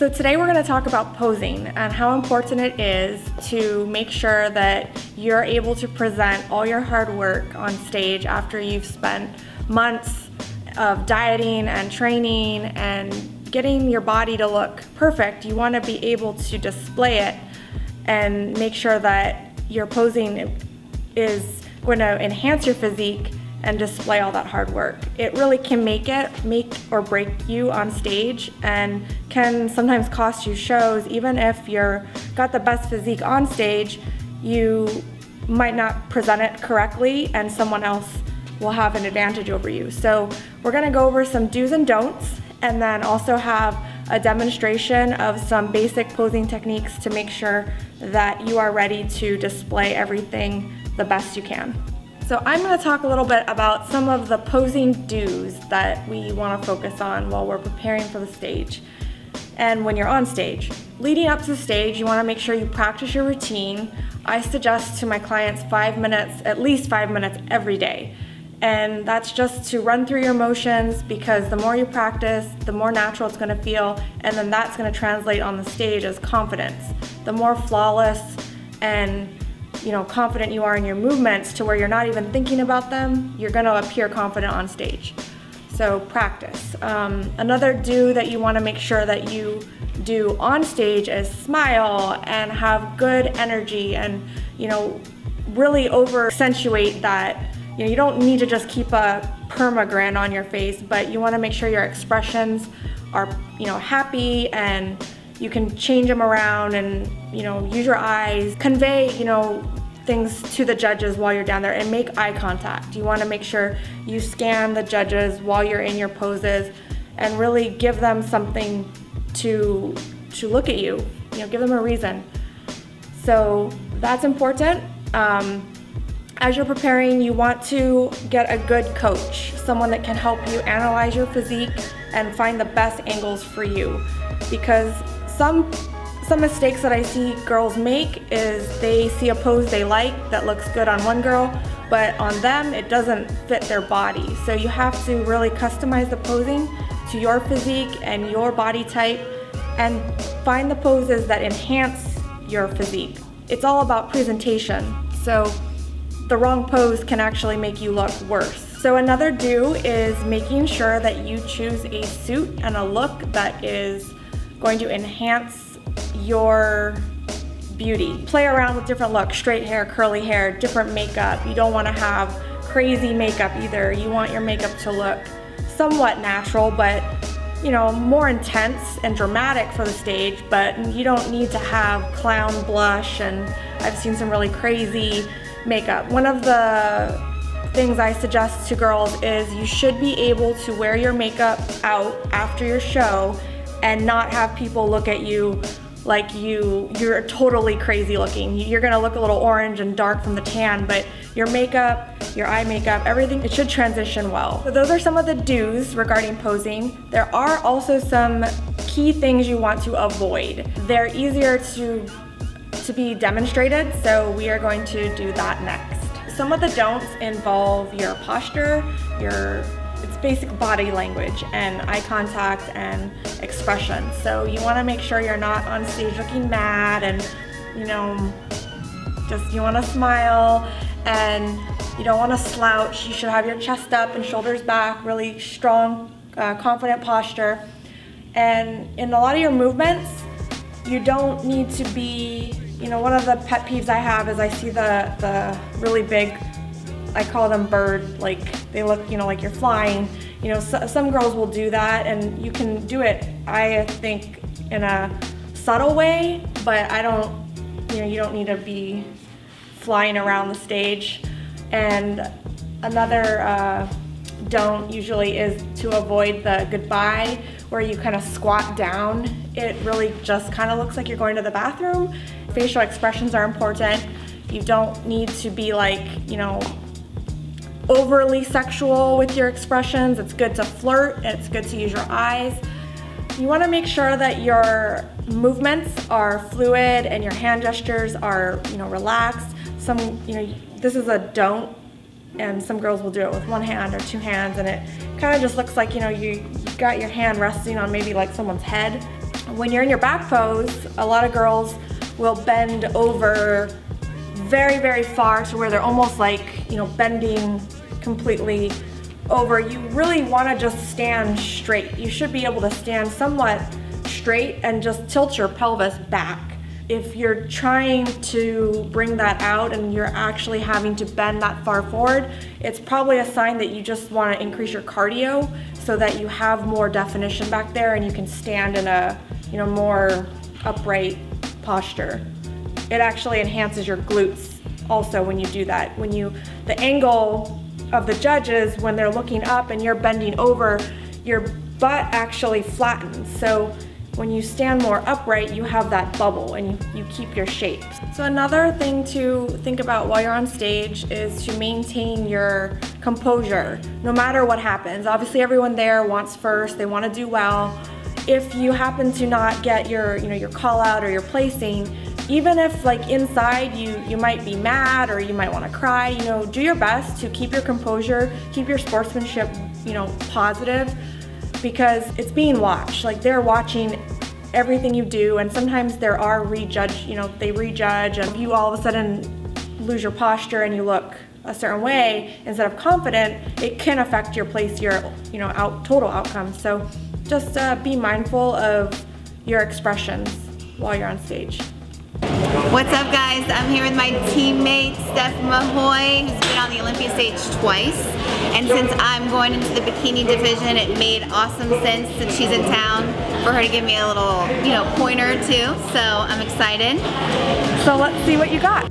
So today we're going to talk about posing and how important it is to make sure that you're able to present all your hard work on stage after you've spent months of dieting and training and getting your body to look perfect. You want to be able to display it and make sure that your posing is going to enhance your physique and display all that hard work. It really can make or break you on stage, and can sometimes cost you shows. Even if you're got the best physique on stage, you might not present it correctly and someone else will have an advantage over you. So we're gonna go over some do's and don'ts, and then also have a demonstration of some basic posing techniques to make sure that you are ready to display everything the best you can. So I'm going to talk a little bit about some of the posing do's that we want to focus on while we're preparing for the stage and when you're on stage. Leading up to the stage, you want to make sure you practice your routine. I suggest to my clients 5 minutes, at least 5 minutes every day. And that's just to run through your motions, because the more you practice, the more natural it's going to feel, and then that's going to translate on the stage as confidence. The more flawless and confident you are in your movements, to where you're not even thinking about them, you're going to appear confident on stage. So practice. Another do that you want to make sure that you do on stage is smile and have good energy, and really over accentuate that. You don't need to just keep a perma grin on your face, but you want to make sure your expressions are happy, and you can change them around, and use your eyes, convey things to the judges while you're down there, and make eye contact. You want to make sure you scan the judges while you're in your poses and really give them something to look at you. Give them a reason. So that's important. As you're preparing, you want to get a good coach, someone that can help you analyze your physique and find the best angles for you. Because some mistakes that I see girls make is they see a pose they like that looks good on one girl, but on them it doesn't fit their body. So you have to really customize the posing to your physique and your body type, and find the poses that enhance your physique. It's all about presentation. So the wrong pose can actually make you look worse. So another do is making sure that you choose a suit and a look that is going to enhance your beauty. Play around with different looks, straight hair, curly hair, different makeup. You don't want to have crazy makeup either. You want your makeup to look somewhat natural, but more intense and dramatic for the stage, but you don't need to have clown blush, and I've seen some really crazy makeup. One of the things I suggest to girls is you should be able to wear your makeup out after your show and not have people look at you like you're totally crazy looking. You're gonna look a little orange and dark from the tan, but your makeup, your eye makeup, everything, it should transition well. So those are some of the do's regarding posing. There are also some key things you want to avoid. They're easier to be demonstrated, so we are going to do that next. Some of the don'ts involve your posture, it's basic body language and eye contact and expression. So you want to make sure you're not on stage looking mad, and you want to smile, and you don't want to slouch. You should have your chest up and shoulders back, really strong, confident posture. And in a lot of your movements, you don't need to be, one of the pet peeves I have is I see the really big, I call them bird, like they look, like you're flying. Some girls will do that, and you can do it, I think, in a subtle way, but you don't need to be flying around the stage. And another don't usually is to avoid the goodbye, where you kind of squat down. It really just kind of looks like you're going to the bathroom. Facial expressions are important. You don't need to be like, overly sexual with your expressions. It's good to flirt, it's good to use your eyes. You want to make sure that your movements are fluid and your hand gestures are, relaxed. This is a don't, and some girls will do it with one hand or two hands, and it kind of just looks like, you got your hand resting on maybe like someone's head. when you're in your back pose, a lot of girls will bend over very, very far to where they're almost like, you know, bending completely over. You really want to just stand straight. You should be able to stand somewhat straight and just tilt your pelvis back. If you're trying to bring that out and you're actually having to bend that far forward, it's probably a sign that you just want to increase your cardio so that you have more definition back there and you can stand in a, you know, more upright posture. It actually enhances your glutes also when you do that. When you, the angle of the judges when they're looking up and you're bending over, your butt actually flattens. So when you stand more upright, you have that bubble and you keep your shape. So another thing to think about while you're on stage is to maintain your composure, no matter what happens. Obviously everyone there wants first, they want to do well. If you happen to not get your, you know, your call out or your placing, even if like inside you might be mad or you might want to cry, you know, do your best to keep your composure, keep your sportsmanship, you know, positive, because it's being watched. Like they're watching everything you do, and sometimes there are they rejudge, and if you all of a sudden lose your posture and you look a certain way instead of confident, it can affect your you know, total outcome. So just be mindful of your expressions while you're on stage. What's up, guys? I'm here with my teammate Steph Mahoy, who's been on the Olympia stage twice. And since I'm going into the bikini division, it made awesome sense, since she's in town, for her to give me a little, you know, pointer or two. So I'm excited. So let's see what you got.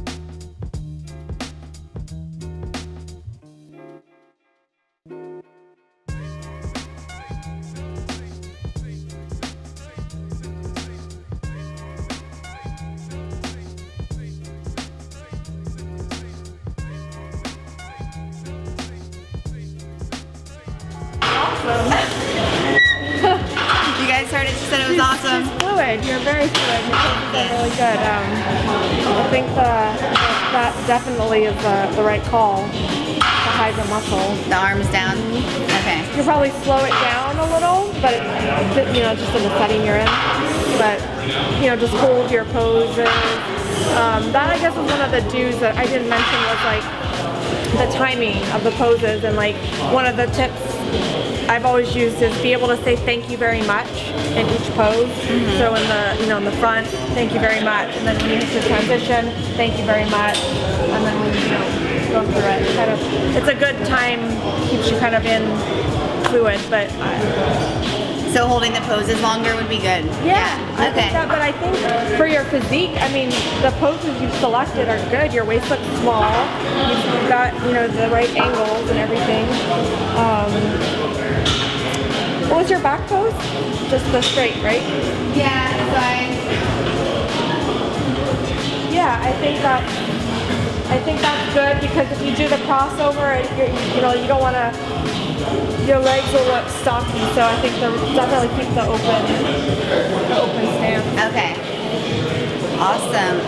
You guys heard it, she said it was awesome. She's fluid, you're very fluid, your poses are really good. I think that definitely is the right call to hide the muscle. The arms down? Okay. You'll probably slow it down a little, but you know, just in the setting you're in. But, you know, just hold your poses. That I guess was one of the do's that I didn't mention, was like the timing of the poses, and like one of the tips I've always used is be able to say thank you very much in each pose. So in the, you know, in the front, thank you very much, and then when you hit the transition, thank you very much, and then when you go through it, kind of, it's a good time, keeps you kind of in fluid, but. So holding the poses longer would be good? Yeah, I think that, but I think for your physique, I mean, the poses you've selected are good. Your waist looks small. You've got, you know, the right angles and everything. What was your back pose? Just the straight, right? Yeah, side. Yeah, I think that's good, because if you do the crossover, you know, you don't want to. Your legs will look stocky, so I think definitely keep the open stance. Okay. Awesome.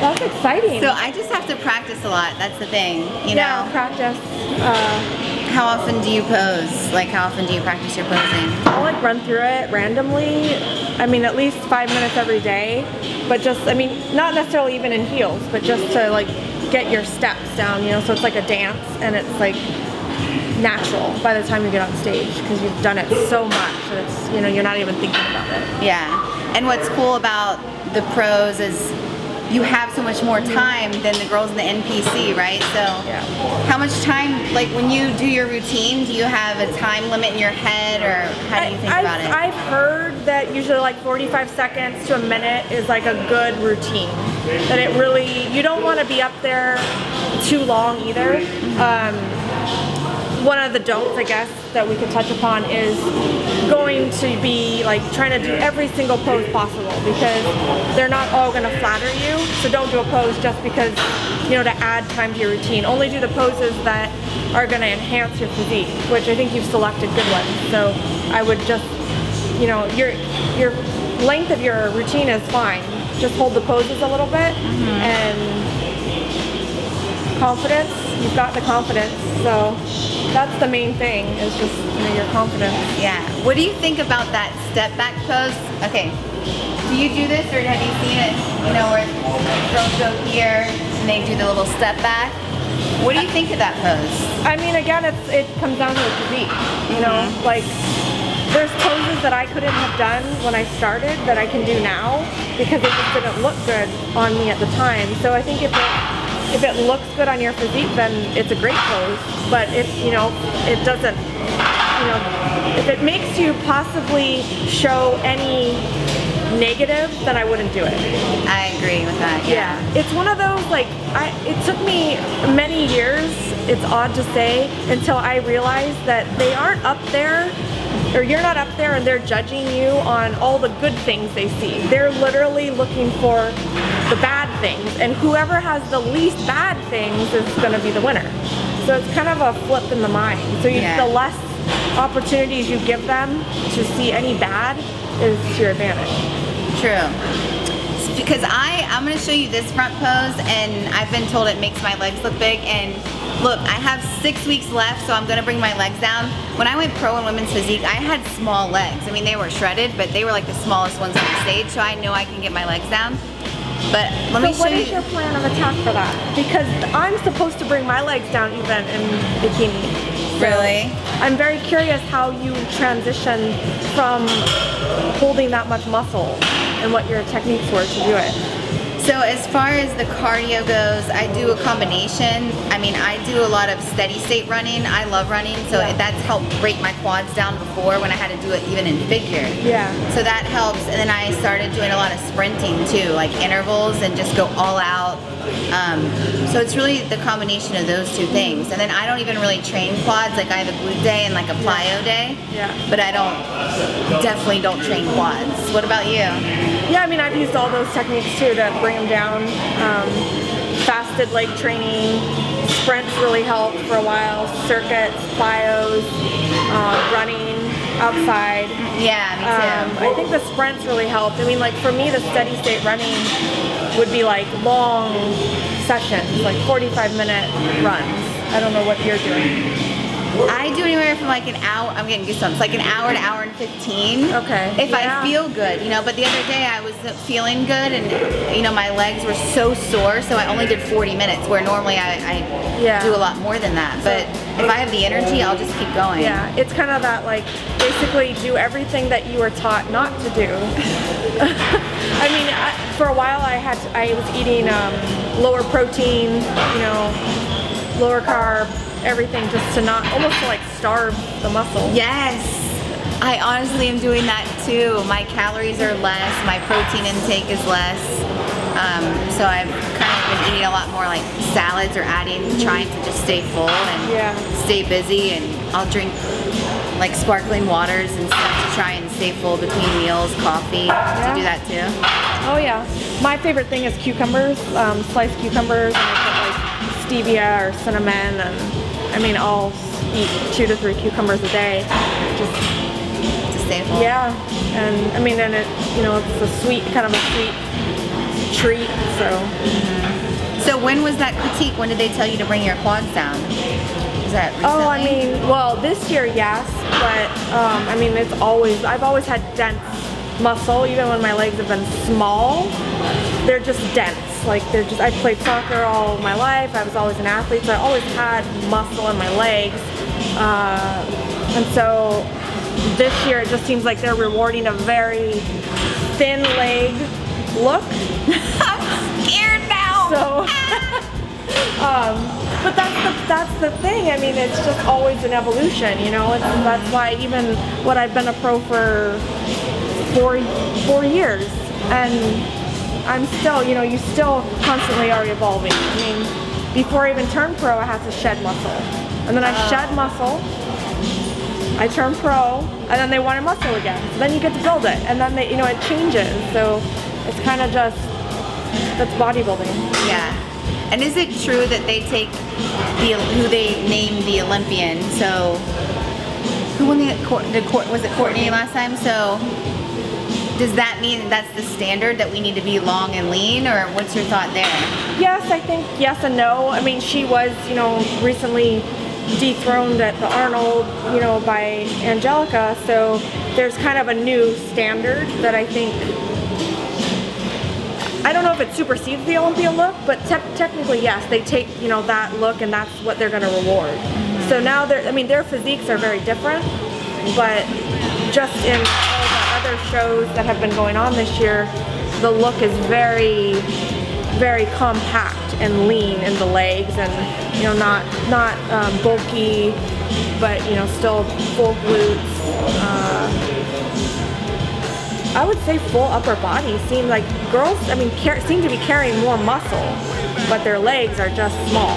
That's exciting. So I just have to practice a lot. That's the thing, you know? Yeah, practice. How often do you pose? Like, how often do you practice your posing? I'll like run through it randomly. I mean, at least 5 minutes every day. But just, I mean, not necessarily even in heels, but just to like get your steps down, you know? So it's like a dance, and it's like natural by the time you get on stage, because you've done it so much that it's, you know, you're not even thinking about it. Yeah, and what's cool about the pros is you have so much more time than the girls in the NPC, right? So yeah. How much time, like when you do your routine, do you have a time limit in your head, or how do you think about it? I've heard that usually like 45 seconds to a minute is like a good routine. That it really, you don't want to be up there too long either. One of the don'ts, I guess, that we could touch upon is going to be like trying to do every single pose possible, because they're not all going to flatter you. So don't do a pose just because, you know, to add time to your routine. Only do the poses that are going to enhance your physique, which I think you've selected good ones. So I would just, you know, your length of your routine is fine. Just hold the poses a little bit, and confidence. You've got the confidence, so that's the main thing, is just, you know, your confidence. Yeah. What do you think about that step back pose? Okay. Do you do this, or have you seen it? You know, where girls go here and they do the little step back. What do you think of that pose? I mean, again, it comes down to the physique. You know, like there's poses that I couldn't have done when I started that I can do now because it just didn't look good on me at the time. So I think if it looks good on your physique, then it's a great pose. But if, you know, it doesn't, you know, if it makes you possibly show any negative, then I wouldn't do it. I agree with that. Yeah. It's one of those, like, it took me many years, it's odd to say, until I realized that they aren't up there, or you're not up there and they're judging you on all the good things they see. They're literally looking for the bad things, and whoever has the least bad things is going to be the winner. So it's kind of a flip in the mind. So the less opportunities you give them to see any bad is to your advantage. True. Because I'm going to show you this front pose, and I've been told it makes my legs look big, and look, I have 6 weeks left, so I'm going to bring my legs down. When I went pro in women's physique, I had small legs. I mean, they were shredded, but they were like the smallest ones on the stage, so I know I can get my legs down. But let me show you. What is your plan of attack for that? Because I'm supposed to bring my legs down even in bikini. So really? I'm very curious how you transition from holding that much muscle and what your techniques were to do it. So as far as the cardio goes, I do a combination. I mean, I do a lot of steady state running. I love running, so that's helped break my quads down before when I had to do it even in figure. Yeah. So that helps, and then I started doing a lot of sprinting too, like intervals, and just go all out. So it's really the combination of those two things. And then I don't even really train quads. Like I have a glute day and like a plyo day. Yeah. But I definitely don't train quads. What about you? Yeah, I mean, I've used all those techniques too to bring them down. Fasted leg training, sprints really helped for a while, circuits, plyos, running outside. Yeah, me too. I think the sprints really helped. I mean, like for me, the steady state running would be like long sessions, like 45-minute runs. I don't know what you're doing. I do anywhere from like an hour, I'm getting goosebumps, like an hour to hour and 15. Okay. If I feel good, you know, but the other day I was feeling good, and, you know, my legs were so sore, so I only did 40 minutes, where normally I do a lot more than that. But if I have the energy, I'll just keep going. Yeah, it's kind of that, like, basically do everything that you were taught not to do. I mean, for a while I was eating lower protein, you know, lower carb, everything, just to not, almost to like starve the muscle. Yes, I honestly am doing that too. My calories are less, my protein intake is less, so I've kind of been eating a lot more like salads, or trying to just stay full and stay busy, and I'll drink like sparkling waters and stuff to try and stay full between meals, coffee, to do that too. Oh yeah, my favorite thing is cucumbers, sliced cucumbers, and I put like stevia or cinnamon, and I mean, I'll eat 2 to 3 cucumbers a day, just to stay full. Yeah, and I mean, and it, you know, it's a sweet, kind of a sweet treat. So. So when was that critique? When did they tell you to bring your quads down? Is that recently? Oh, I mean, well, this year, yes, but I mean, I've always had dense muscle, even when my legs have been small. They're just dense. Like I played soccer all my life. I was always an athlete, so I always had muscle in my legs. And so this year it just seems like they're rewarding a very thin leg look. I'm scared now. So, but that's the thing. I mean, it's just always an evolution, you know. That's why even when I've been a pro for 4 years, and I'm still, you know, you still constantly are evolving. I mean, before I even turned pro, I had to shed muscle. And then I shed muscle, I turned pro, and then they wanted muscle again. So then you get to build it, and then they, you know, it changes. So it's kind of just, that's bodybuilding. Yeah. And is it true that they take who they named the Olympian? So who won was it Courtney last time? So does that mean that's the standard, that we need to be long and lean, or what's your thought there? Yes, I think yes and no. I mean, she was, you know, recently dethroned at the Arnold, you know, by Angelica. So there's kind of a new standard that I think, I don't know if it supersedes the Olympia look, but technically yes, they take, you know, that look and that's what they're going to reward. So now I mean, their physiques are very different, but just in all the other shows that have been going on this year, the look is very, very compact and lean in the legs, and you know, not bulky, but you know, still full glutes. I would say full upper body. Seems like girls, I mean, seem to be carrying more muscle, but their legs are just small.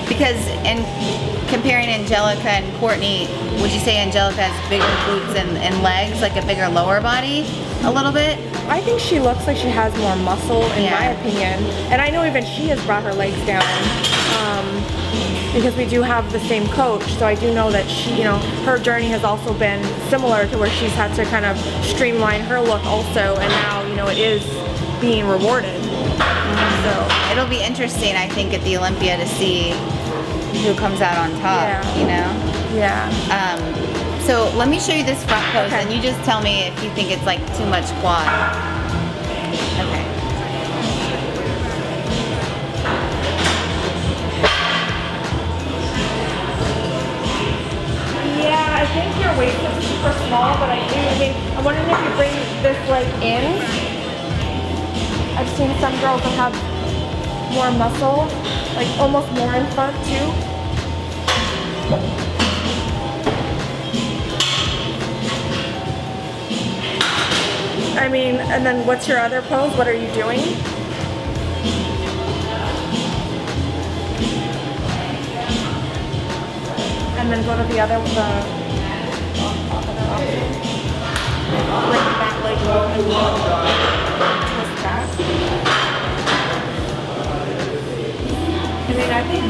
Because in comparing Angelica and Courtney, would you say Angelica has bigger glutes and legs, like a bigger lower body, a little bit? I think she looks like she has more muscle, in my opinion. And I know even she has brought her legs down, because we do have the same coach. So I do know that she, you know, her journey has also been similar to where she's had to kind of streamline her look also, and now, you know, it is being rewarded. So it'll be interesting, I think, at the Olympia to see who comes out on top, you know? Yeah. So let me show you this front pose, and you just tell me if you think it's like too much quad. Okay. Yeah, I think your waist is super small, but I mean, I'm wondering if you bring this leg in. I've seen some girls that have more muscle, like almost more in front too. I mean, and then what's your other pose? What are you doing? And then go to the other, the other option. Bring the back leg low and twist back. I mean, I think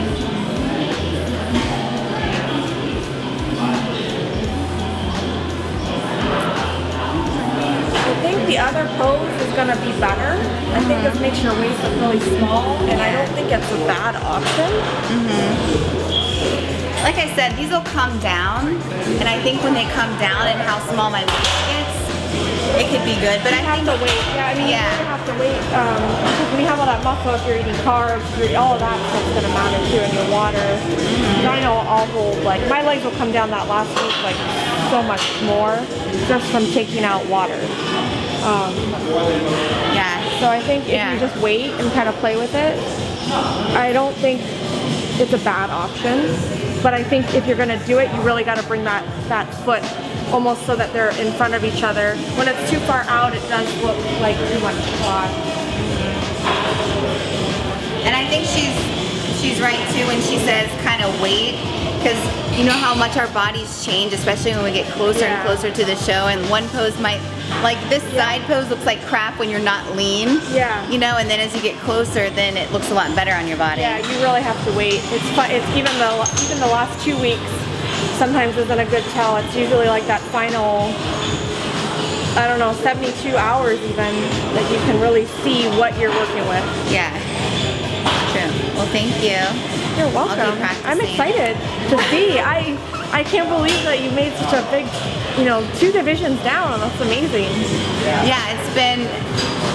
the other pose is going to be better. I think this makes your waist look really small, and I don't think it's a bad option. Like I said, these will come down, and I think when they come down and how small my waist gets, it could be good. But I have to wait. Yeah, I mean, you have to wait because when you have all that muscle, if you're eating carbs, all of that stuff's going to matter too in your water. I know I'll hold, like, my legs will come down that last week like so much more just from taking out water. Yeah. So I think if you just wait and kind of play with it, I don't think it's a bad option. But I think if you're going to do it, you really got to bring that foot almost so that they're in front of each other. When it's too far out, it does look like too much quad. And I think she's right too when she says kind of wait, because you know how much our bodies change, especially when we get closer and closer to the show, and one pose might, like this side pose looks like crap when you're not lean. You know, and then as you get closer, then it looks a lot better on your body. Yeah, you really have to wait. It's fun. It's even the last 2 weeks sometimes isn't a good tell. It's usually like that final, I don't know, 72 hours even, that you can really see what you're working with. Yeah. True. Well, thank you. You're welcome. I'm excited to see. I can't believe that you made such a big, you know, 2 divisions down. That's amazing. Yeah, it's been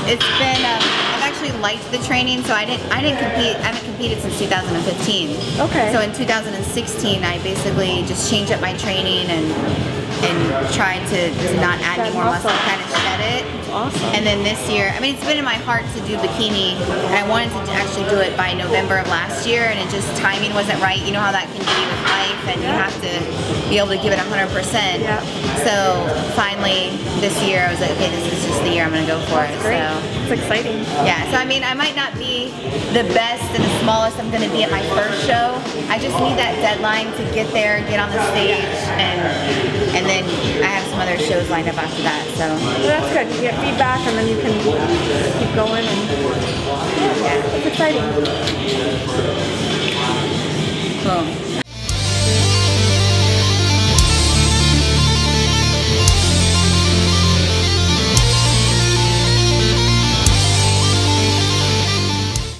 I've actually liked the training, so I didn't compete. I haven't competed since 2015. Okay. So in 2016, I basically just changed up my training and tried to not add any more muscle, kind of shed it. Awesome. And then this year, I mean, it's been in my heart to do bikini, and I wanted to actually do it by November of last year, and it just, timing wasn't right. You know how that can be with life, and you have to be able to give it 100%. So finally, this year, I was like, okay, this is just the year I'm going to go for it. Great. So it's exciting. Yeah, so I mean, I might not be the best and the smallest I'm going to be at my first show. I just need that deadline to get there, get on the stage, and then I have some other shows lined up after that. So well, that's good. You get feedback, and then you can keep going, and yeah, it's exciting.